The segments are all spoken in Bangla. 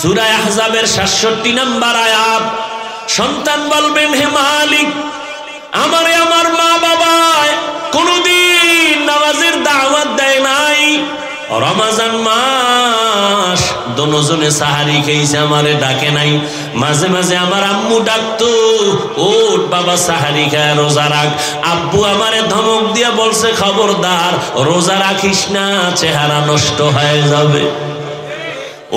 সূরা আহজাবের ৬৭ নম্বর আয়াত। সন্তান বলবেন, হে মালিক, আমারে আমার মা বাবা কোনদিন নামাজের দাওয়াত দেয় নাই। রমজান মাস দোনোজনে সাহারি খেয়েছে, আমারে ডাকে নাই। মাঝে মাঝে আমার আম্মু ডাকতো, ওঠ বাবা সাহারি খায় রোজা রাখ। আব্বু আমারে ধমক দিয়া বলছে, খবরদার রোজা রাখিস না, চেহারা নষ্ট হয়ে যাবে।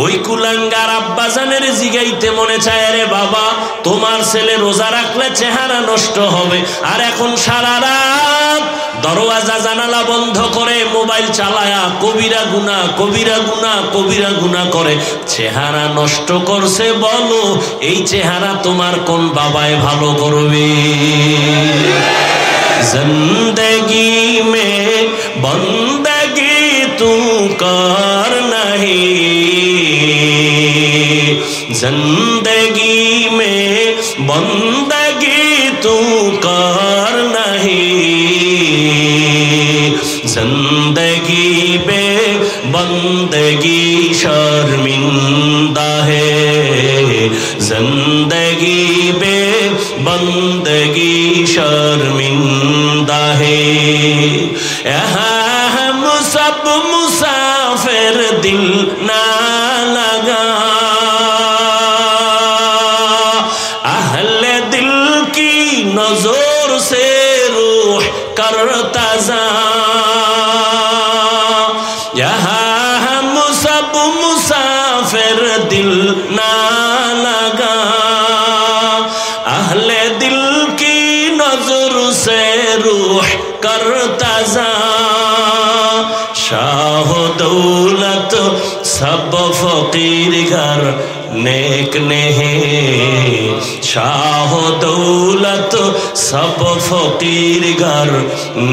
ওই কুলাঙ্গার আব্বাজানের জিগাইতে মনে চায়, রে বাবা তোমার ছেলে রোজা রাখলে চেহারা নষ্ট হবে, আর এখন সারা রাত দরওয়াজা জানালা বন্ধ করে মোবাইল চালায়া কবিরা গুনাহ কবিরা গুনাহ কবিরা গুনাহ করে চেহারা নষ্ট করছে। বলো এই চেহারা তোমার কোন বাবায় ভালো করবে? জিন্দেগি মে বন্দগি তু কর নাহি, जिंदगी में बंदगी तू कर नहीं, जिंदगी बे बंदगी शर्मिंदा है, जिंदगी बे बंदगी शर्मिंदा है। हम सब मुसाफिर दिल ना लगा, नजर से रूह करता जा, यहाँ हम सब मुसाफिर दिल ना लगा, अहले दिल की नजर से रूह करता जा। शाह दौलत सब फकीर घर नेक नहीं, शाह दौलत सब फकीर घर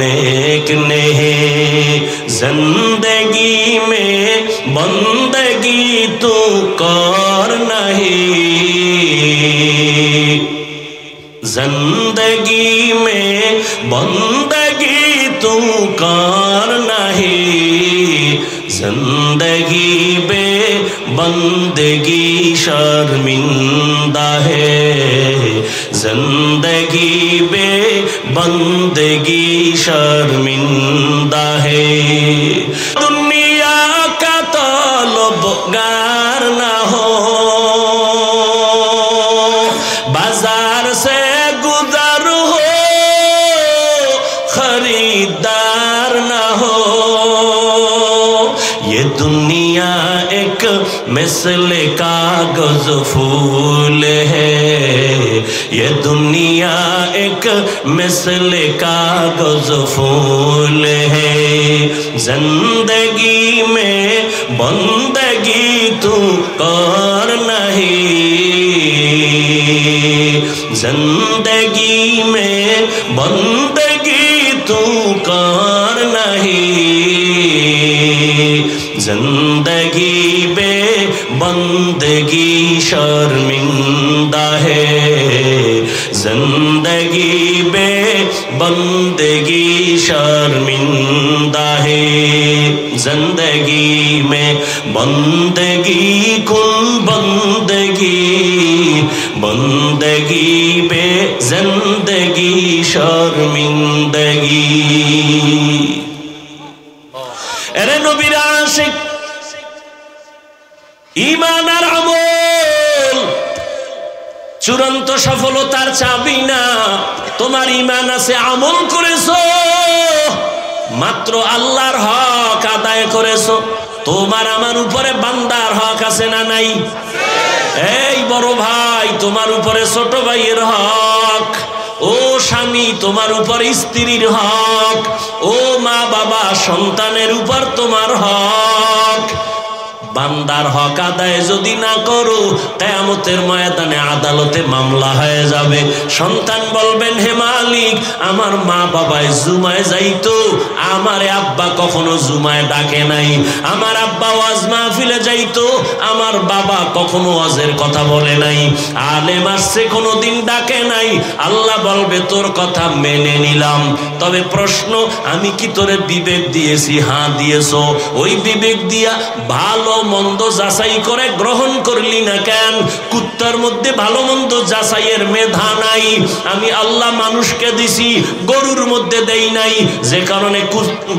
नेक नहीं, जिंदगी में बंदगी तू कर नहीं, जिंदगी में बंदगी तू कर नहीं, जिंदगी बे बंदगी शर्मिंदा है, जिंदगी बे बंदगी शर्मिंदा है। दुनिया का तलबगार ना हो, बाजार से गुजर हो, खरीदार ना हो। ये दुनिया एक मिसल कागज फूल है, ये दुनिया एक मिसल कागज फूल है, जिंदगी में बंदगी तू कर नहीं, जिंदगी में बंदगी तू कर नहीं, जिंदगी बे बंदगी शर्मिंदा है, जिंदगी बे बंदगी शर्मिंदा है, जिंदगी में बंदगी कुन बंदगी, बंदगी बे जिंदगी शर्मिंदगी। अरे नबीर आशिक, ঈমান আর আমল চূড়ান্ত সফলতার চাবি না। তোমার ঈমান আছে, আমল করেছো, মাত্র আল্লাহর হক আদায় করেছো। তোমার আমার উপরে বান্দার হক আছে না নাই? এই বড় ভাই তোমার উপরে ছোট ভাইয়ের হক, ও স্বামী তোমার উপর স্ত্রীর হক, ও মা বাবা সন্তানের উপর তোমার হক। বান্দার হক আদায় যদি না করো, কিয়ামতের ময়দানে আদালতে মামলা হয়ে যাবে। সন্তান বলবেন, হে মালিক, আমার মা বাবায় জুমায় যাইতো, আমারে আব্বা কখনো জুমায় ডাকে নাই। আমার আব্বা ওয়াজ মাহফিলে যাইতো, আমার বাবা কখনো ওয়াজের কথা বলে নাই। আলেম আসছে কোনোদিন ডাকে নাই। আল্লাহ বলবে, তোর কথা মেনে নিলাম, তবে প্রশ্ন, আমি কি তোরে বিবেক দিয়েছি? হ্যাঁ দিয়েছো। ওই বিবেক দিয়া ভালো মন্দ যাচাই করে গ্রহণ করলি না কেন? কুত্তার মধ্যে ভালো মন্দ যাচাইয়ের মেধা নাই। আমি আল্লাহ মানুষকে দিছি, গরুর মধ্যে দেই নাই, যে কারণে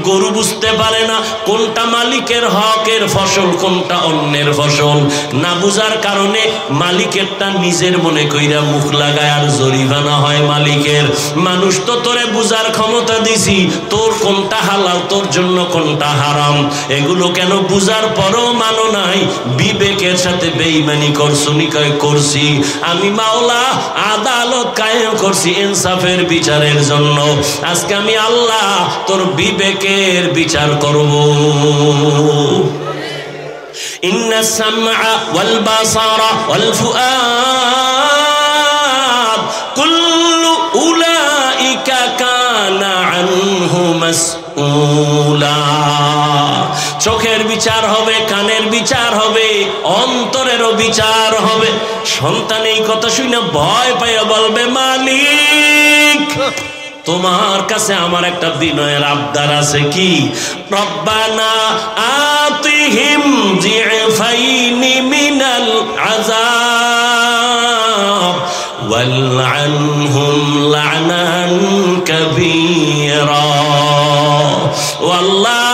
গরু বুঝতে পারে না কোনটা মালিকের হকের ফসল, কোনটা অন্যের ফসল। না বুঝার কারণে মালিকেরটা নিজের মনে কইরা মুখ লাগায় আর জরিমানা হয় মালিকের। মানুষ তো তোরে বুঝার ক্ষমতা দিছি, তোর কোনটা হালাল, তোর জন্য কোনটা হারাম, এগুলো কেন বুঝার পরও মানো নাই? বিবেকের সাথে বেঈমানি করছো। নিকয় করছি আমি মাওলা, আদালত কায়েম করছি ইনসাফের বিচারের জন্য। আজকে আমি আল্লাহ তোর বিবেকের বিচার করব। ইন্নাস সামআ ওয়াল বাসারা ওয়াল ফুআদ কুল্লু উলাইকা কানা আনহু মাসউলা। চোখের বিচার হবে, কানের বিচার হবে, অন্তরেরও বিচার হবে। সন্তান এই কথা শুনে ভয় পাইয়া বলবে, মালিক তোমার কাছে আমার একটা বিনয়ের আবদার আছে। কি? রব্বানা আতিহিম যিফাইনি মিনাল আযাব ওয়ালআনহুম লা'নান কাবীরা। ও আল্লাহ,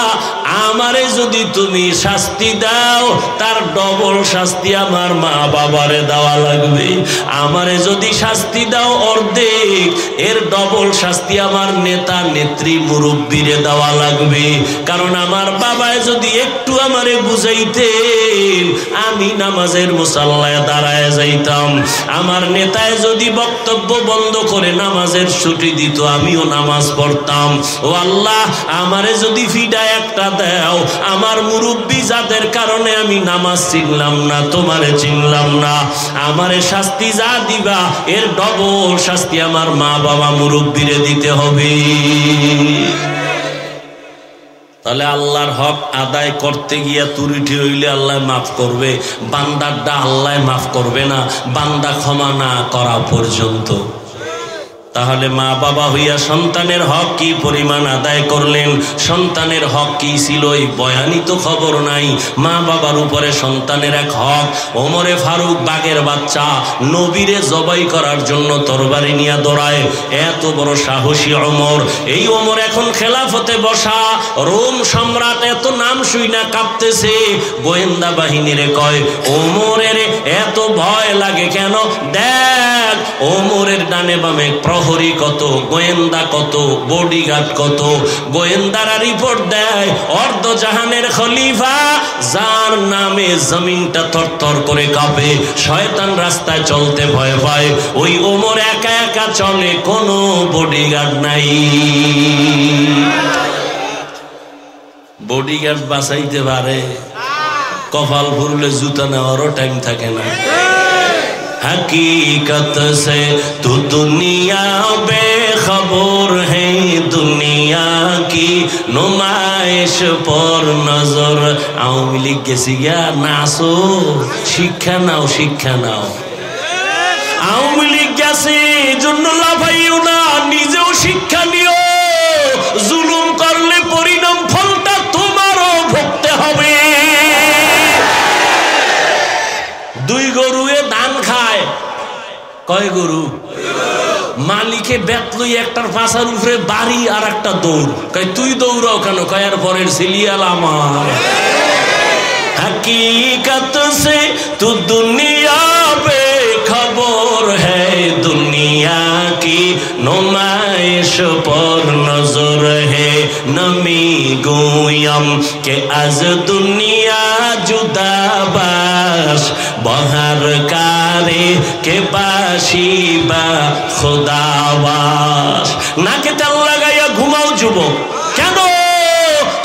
আমারে যদি তুমি শাস্তি দাও তার ডবল শাস্তি আমার মা বাবারে দেওয়া লাগবে। আমারে যদি শাস্তি দাও অর্ধেক, এর ডবল শাস্তি আমার নেতা নেত্রী মুরব্বীরে দেওয়া লাগবে। কারণ আমার বাবায় যদি একটু আমারে বুঝাইতেন, আমি নামাজের মুসাল্লায় দাঁড়ায় যাইতাম। আমার নেতায় যদি বক্তব্য বন্ধ করে নামাজের ছুটি দিত, আমিও নামাজ পড়তাম। ও আল্লাহ, আমারে যদি ফিডা একটা দাও, আমার মুরব্বী যাদের কারণে আমি নামাজ চিনলাম না, তোমারে চিনলাম না, আমারে শাস্তি যা দিবা এর ডবল শাস্তি আমার মা বাবা মুরব্বীরে দিতে হবে। তাহলে আল্লাহর হক আদায় করতে গিয়া তুরিটি হইলে আল্লাহ মাফ করবে, বান্দারটা আল্লাহ মাফ করবে না, বান্দা ক্ষমা না করা পর্যন্ত। তাহলে মা বাবা হইয়া সন্তানের হক কি পরিমাণ আদায় করলেন, সন্তানের হক কি ছিল এই বয়ানই তো খবর নাই। মা বাবার উপরে সন্তানের এক হক। ওমরে ফারুক বাঘের বাচ্চা, নবীরে জবাই করার জন্য তরবারি নিয়ে দৌড়ায়, এত বড় সাহসী ওমর। এই ওমর এখন খেলাফতে বসা, রোম সম্রাট এত নাম শুই না কাঁপতেছে। গোয়েন্দা বাহিনীরে কয়, ওমরের এত ভয় লাগে কেন? দেখ ওমরের ডানে বামে প্রহরী কত, গোয়েন্দা কত, বডিগার্ড কত। গোয়েন্দারা রিপোর্ট দেয়, অর্ধ জাহানের খলিফা যার নামে জমিনটা থরথর করে কাঁপে, শয়তান রাস্তায় চলতে ভয় পায়, ওই ওমর একা একা চলে, কোনো বডিগার্ড নাই। বডিগার্ড বাঁচাইতে পারে, কপাল ফুরলে জুতা নেওয়ারও টাইম থাকে না। हकीकत से तू दुनिया बेखबर है, दुनिया की नुमाइश पर नजर। आওয়ামী লীগ গেছি গিয়া নাচো, শিক্ষা নাও, শিক্ষা নাও। আওয়ামী লীগ গেছে জন্য লাফাইও না, নিজেও শিক্ষা নিও। জুলুম করলে পরিণাম ফলটা তোমারও ভুগতে হবে। দুই গরুয়ে ধান খায়, কয় গরু? মালিকে বেতলই একটার পাশার উপরে বাড়ি আর একটা দৌড়, কয় তুই দৌড়াও কেন? কয় আর পরের সিলিয়াল আমার। हकीकत से तू दुनिया पे खबर है, दुनिया की नुमाइश पर नजर है। नमी गोयम के आज दुनिया जुदा बाश, बहर कारे के बाशी बा खुदावास। नाके तेल लागाइया घुमाও যুবক, কেন?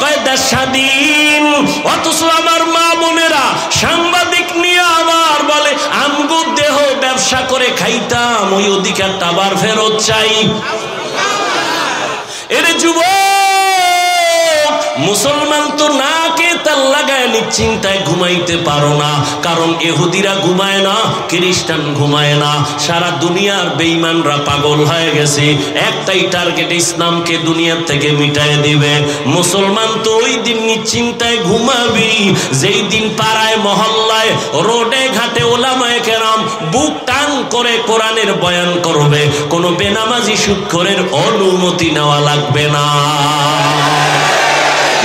কয় দেশ স্বাধীন, অথচ আমার মা বোনেরা সাংবাদিক নিয়ে আবার বলে আমগো দেহ ব্যবসা করে খাইতাম, ওই অধিকারটা আবার ফেরত চাই। এর যুবক মুসলমান তো নাকে তেল লাগায় নিশ্চিন্তায় ঘুমাইতে পারো না, কারণ ইহুদিরা ঘুমায় না, খ্রিস্টান ঘুমায় না, সারা দুনিয়ার বেঈমানরা পাগল হয়ে গেছে, একটাই টার্গেট, ইসলামকে দুনিয়ার থেকে মিটায় দিবে। মুসলমান তো ওই দিন নিশ্চিন্তায় ঘুমাবি যেই দিন পাড়ায় মহল্লায় রোডে ঘাটে ওলামায়ে কেরাম বুক টান করে কোরআনের বয়ান করবে, কোনো বেনামাজি সুদখোরের অনুমতি নেওয়া লাগবে না।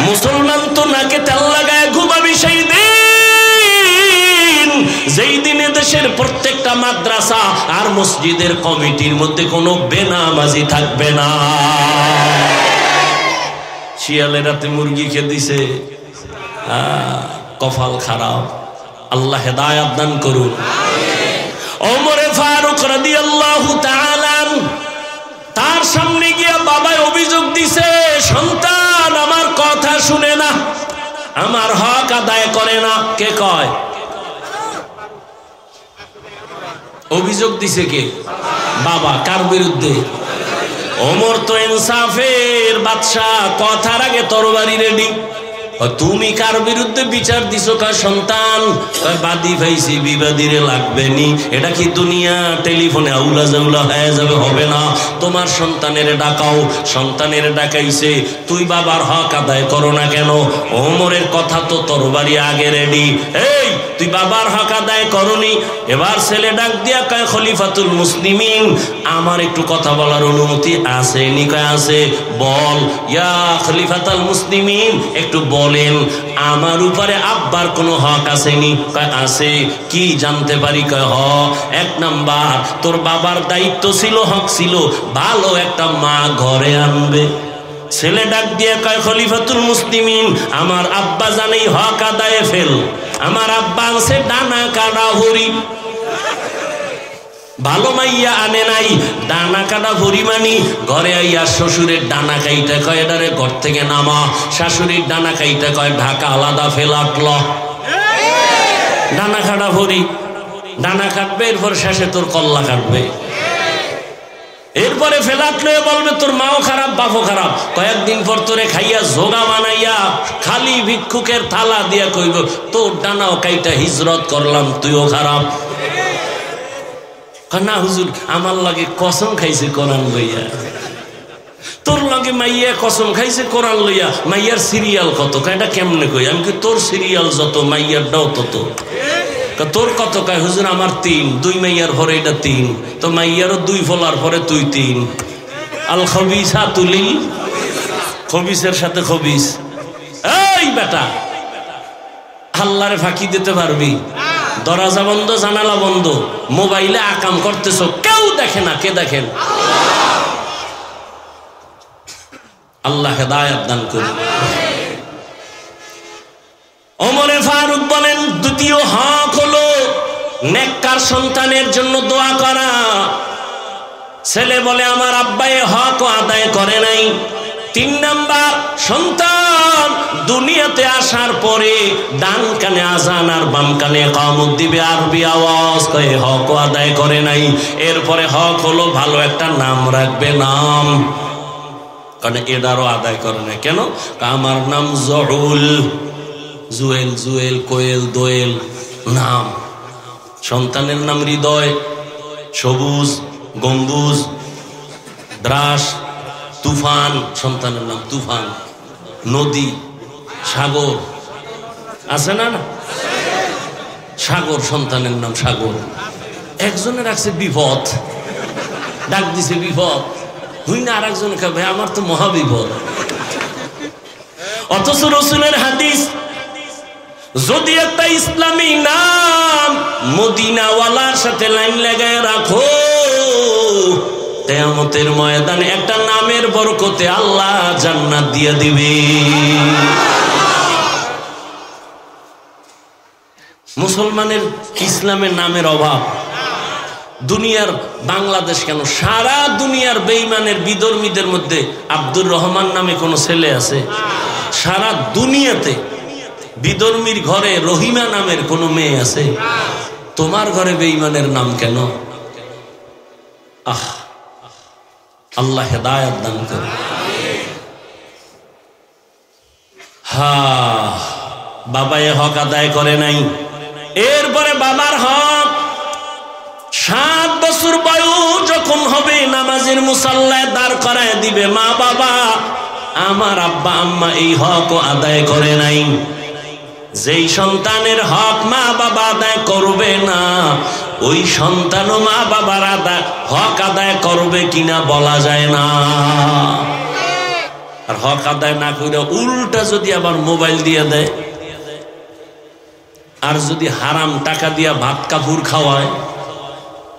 মুসলমান তো নাকে তেল লাগায় ঘুমাবি সেই দিন যেই দিনে দেশের প্রত্যেকটা মাদ্রাসা আর মসজিদের কমিটির মধ্যে কোনো বেনামাজি থাকবে না। শিয়ালের রাতে মুরগি খেয়ে দিছে, কপাল খারাপ। আল্লাহ হেদায়েত দান করুন। ওমরে ফারুক রাদিয়াল্লাহু তাআলা তার সামনে গিয়া বাবায় অভিযোগ দিছে, সন্তান আমার কথা শুনে না, আমার হক আদায় করে না। কে কয়? অভিযোগ দিছে কে? বাবা। কার বিরুদ্ধে? ওমর তো ইনসাফের বাদশা, কথার আগে তরবারি রেডি। তুমি কার বিরুদ্ধে বিচার দিছো? কার সন্তান? বাদী ভাইছি, বিবাদীরে লাগবে নি। এটা কি দুনিয়া টেলিফোনে আউলা জাউলা হয়ে যাবে? হবে না। তোমার সন্তানের ডাকাও। সন্তানের ডাকাইছে, তুই বাবার হক আদায় করো না কেন? ওমরের কথা তো তরবারি আগে রেডি। এই তুই বাবার হক আদায় করনি। এবার ছেলে ডাক দিয়া কয়, খলিফাতুল মুসলিমিন, আমার একটু কথা বলার অনুমতি আছে নি? কয় আছে। বল। ইয়া খলিফাতুল মুসলিমিন, একটু বলেন আমার উপরে আব্বার কোনো হক আসেনি? কয় আছে। কি জানতে পারি? কয় হ, এক নাম্বার তোর বাবার দায়িত্ব ছিল, হক ছিল, ভালো একটা মা ঘরে আনবে। ছেলে ডাক দিয়ে কয়, খলিফাতুল মুসলিমিন, আমার আব্বা জানেই হক আদায়ে ফেল। আমার আব্বা আনছে ডানা কাটা হরি, ভালো মাইয়া আনে নাই, ডানা কাটা পরিমাণি। ঘরে আইয়া শ্বশুরের ডানা কাইটা কয়, এটারে ঘর থেকে নামা। শাশুড়ির ডানা কাইটা কয়, ঢাকা আলাদা ফেলাটল। ডানা কাটা ভরি, ডানা কাটবে, এরপর শেষে তোর কল্লা কাটবে। এরপরে ফেলাটলে বলবে তোর মাও খারাপ, বাপও খারাপ। কয়েকদিন পর তোরে খাইয়া জোগা বানাইয়া খালি ভিক্ষুকের থালা দিয়া কইব, তোর ডানাও কাইটা হিজরত করলাম, তুইও খারাপ। না হুজুর, আমার লাগে কসম খাইছে কোরআন লইয়া। তোর লাগে মাইয়া কসম খাইছে কোরআন লইয়া। মাইয়ার সিরিয়াল কত? এটা কেমনে কই? আমি কি তোর সিরিয়াল যত, মাইয়ারটাও তত। তোর কত? কয় হুজুর আমার 3, 2 মাইয়ার পরে এটা 3। তো মাইয়ারও 2 ফলার পরে তুই 3। আল খবিসা তুলি, খবিসের সাথে খবিস। এই বেটা, আল্লাহরে ফাঁকি দিতে পারবি? দরজা বন্ধ, জানালা বন্ধ, মোবাইলে আকাম করতেছ, কেউ দেখে না। কে দেখেন? আল্লাহ হেদায়েত দান করুন। ওমরে ফারুক বলেন, দ্বিতীয় হক হলো নেককার সন্তানের জন্য দোয়া করা। ছেলে বলে আমার আব্বা এ হক আদায় করে নাই। 3 নাম্বার, সন্তান দুনিয়াতে আসার পরে ডান কানে আজান আর বাম কানে ইকামত দিবে, আরবি আওয়াজ, কয়ে হক আদায় করে নাই। এরপরে হক হলো ভালো একটা নাম রাখবে, নাম, কারণ এটারও আদায় করে নাই। কেন? আমার নাম জহুল, জুয়েল, জুয়েল, কোয়েল, দোয়েল নাম। সন্তানের নাম হৃদয়, সবুজ, গম্বুজ, দ্রাস, তুফান। সন্তানের নাম তুফান। নদী, সাগর আছে না? না, সাগর, সন্তানের নাম সাগর। একজনের রাখছে বিপদ, ডাক দিছে বিপদ, হুই না। আর একজনে ভাই আমার তো মহাবিপদ। অথচ রসুলের হাদিস, যদি একটা ইসলামী নাম মদিনাওয়ালার সাথে লাইন লাগায় রাখো, কিয়ামতের ময়দানে একটা নামের বরকতে আল্লাহ জান্নাত দিয়ে দিবে। মুসলমানের ইসলামের নামের অভাব। দুনিয়ার, বাংলাদেশ কেন, সারা দুনিয়ার বেঈমানের বিধর্মীদের মধ্যে আব্দুর রহমান নামে কোন ছেলে আছে? সারা দুনিয়াতে বিধর্মীর ঘরে রহিমা নামের কোন মেয়ে আছে? তোমার ঘরে বেঈমানের নাম কেন? আহ, আল্লাহ হেদায়েত দান করুন। বাবা এ হক আদায় করে নাই। এরপরে বাবার হক 7 বছর বয়স যখন হবে নামাজের মুসাল্লায় দাঁড় করায় দিবে মা বাবা, আমার আব্বা আম্মা এই হক আদায় করে নাই। যেই সন্তানের হক মা বাবা আদায় করবে না, ওই সন্তানও মা বাবার হক আদায় করবে কিনা বলা যায় না। আর হক আদায় না করে উল্টা যদি আবার মোবাইল দিয়ে দেয়, আর যদি হারাম টাকা দিয়া ভাত কাপুর খাওয়ায়,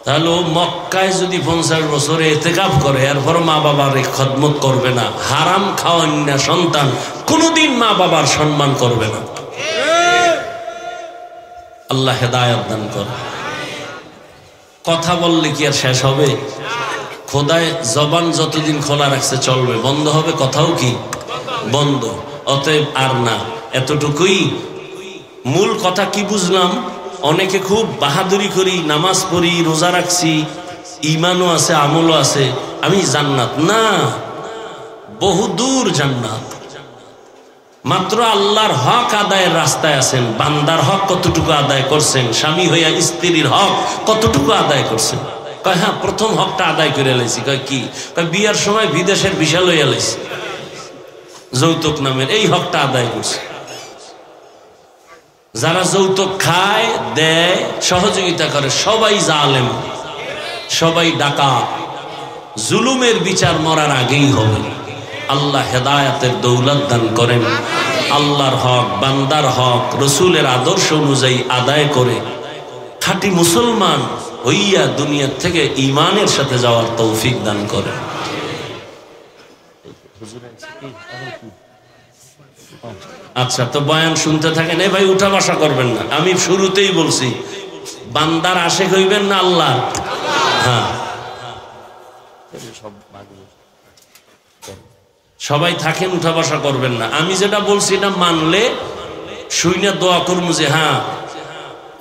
তাহলে ও মক্কায় যদি 50 বছরে ইতিকাফ করে এরপর মা বাবার খেদমত করবে না। হারাম খাওয়ান না সন্তান কোনোদিন মা বাবার সম্মান করবে না। আল্লাহ হেদায়েত দান করে। কথা বললে কি আর শেষ হবে? খোদায় জবান যতদিন খোলা রাখছে চলবে, বন্ধ হবে কথাও কি বন্ধ। অতএব আর না, এতটুকুই মূল কথা। কি বুঝলাম? অনেকে খুব বাহাদুরি করি, নামাজ পড়ি, রোজা রাখছি, ইমানও আছে, আমলও আছে, আমি জান্নাত না, বহু দূর জান্নাত। মাত্র আল্লাহর হক আদায়ের রাস্তায় আছেন। বান্দার হক কতটুকু আদায় করছেন? স্বামী হইয়া স্ত্রীর হক কতটুকু আদায় করছেন? কয় হ্যাঁ, প্রথম হকটা আদায় করে লাইছি। কয় কি? কয় বিয়ার সময় বিদেশের ভিসা লইয়া লাইছি, যৌতুক নামের এই হকটা আদায় করছে। যারা যৌতুক খায়, দেয়, সহযোগিতা করে, সবাই জালেম, সবাই ডাকাত। জুলুমের বিচার মরার আগেই হবে। আল্লাহ হেদায়েতের দৌলত দান করেন। আল্লাহর হক, বান্দার হক রসুলের আদর্শ অনুযায়ী আদায় করে খাঁটি মুসলমান হইয়া দুনিয়ার থেকে ঈমানের সাথে যাওয়ার তৌফিক দান করেন। আচ্ছা, তো বয়ান শুনতে থাকেন। এই ভাই উঠা বসা করবেন না, আমি শুরুতেই বলছি বান্দার আশেক হইবেন না আল্লাহ। হ্যাঁ, সবাই থাকেন, উঠা বসা করবেন না। আমি যেটা বলছি এটা মানলে শুইনা দোয়া করবো যে হ্যাঁ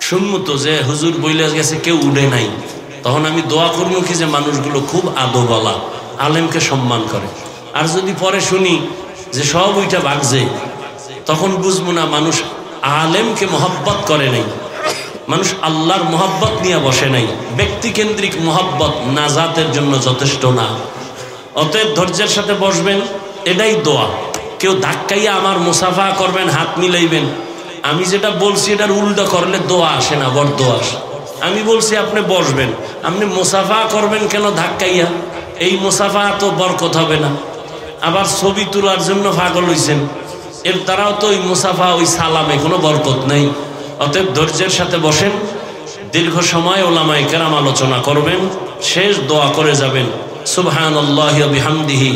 শুনবো তো যে হুজুর বইলে গেছে কেউ উঠে নাই, তখন আমি দোয়া করবো কি যে মানুষগুলো খুব আদবওয়ালা, আলেমকে সম্মান করে। আর যদি পরে শুনি যে সব ওইটা ভাগছে, তখন বুঝবো না মানুষ আলেমকে মহব্বত করে নাই, মানুষ আল্লাহর মহব্বত নিয়ে বসে নাই। ব্যক্তিকেন্দ্রিক মহব্বত নাজাতের জন্য যথেষ্ট না। অতএব ধৈর্যের সাথে বসবেন, এটাই দোয়া। কেউ ধাক্কাইয়া আমার মুসাফা করবেন, হাত মিলাইবেন, আমি যেটা বলছি এটার উল্টা করলে দোয়া আসে না, বড় দোয়া আসে। আমি বলছি আপনি বসবেন, আপনি মুসাফা করবেন কেন ধাক্কাইয়া? এই মুসাফা তো বরকত হবে না। আবার ছবি তোলার জন্য পাগল হইছেন, এর দ্বারাও তো ওই মুসাফা, ওই সালামে কোনো বরকত নেই। অতএব ধৈর্যের সাথে বসেন, দীর্ঘ সময় ওলামায়ে কেরাম আলোচনা করবেন, শেষ দোয়া করে যাবেন। সুবহানাল্লাহি ওয়া বিহামদিহি,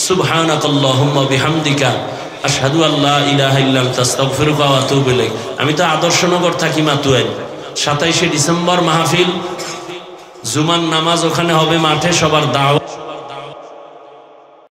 সুবহানাকাল্লাহুম্মা বিহামদিকা, আশহাদু আল্লা ইলাহা ইল্লা আনতা আস্তাগফিরুকা ওয়া আতুবু ইলাইক। আমি তো আদর্শনগর থাকি মাতুয়াইল। 27শে ডিসেম্বর মাহফিল, জুমার নামাজ ওখানে হবে মাঠে, সবার দাওয়াত।